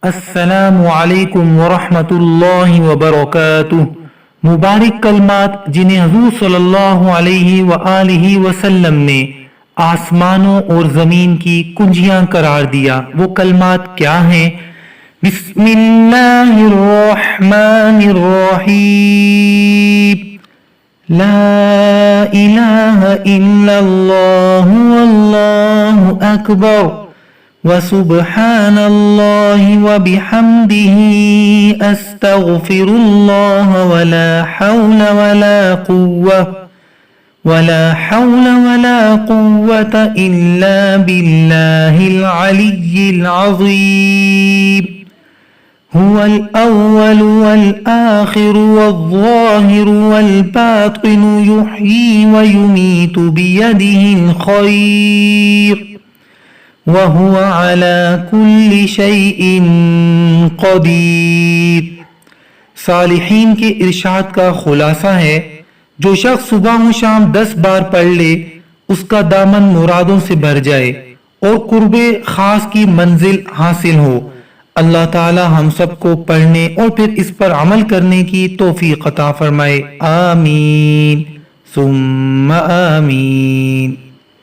السلام علیکم ورحمۃ اللہ وبرکاتہ۔ مبارک کلمات جنہیں حضور صلی اللہ علیہ وآلہ وسلم نے آسمانوں اور زمین کی کنجیاں قرار دیا، وہ کلمات کیا ہیں؟ بسم اللہ الرحمن الرحیم، لا الہ الا اللہ واللہ اکبر وسبحان اللہ وبحمدہ استغفر اللہ ولا حول ولا قوة الا باللہ العلی العظیم، هو الأول والآخر والظاهر والباطن يحيي ويميت بيده الخير وهو على كل شيء قدیر۔ صالحین کے ارشاد کا خلاصہ ہے، جو شخص صبح و شام 10 بار پڑھ لے اس کا دامن مرادوں سے بھر جائے اور قرب خاص کی منزل حاصل ہو۔ اللہ تعالی ہم سب کو پڑھنے اور پھر اس پر عمل کرنے کی توفیق عطا فرمائے، آمین ثم آمین۔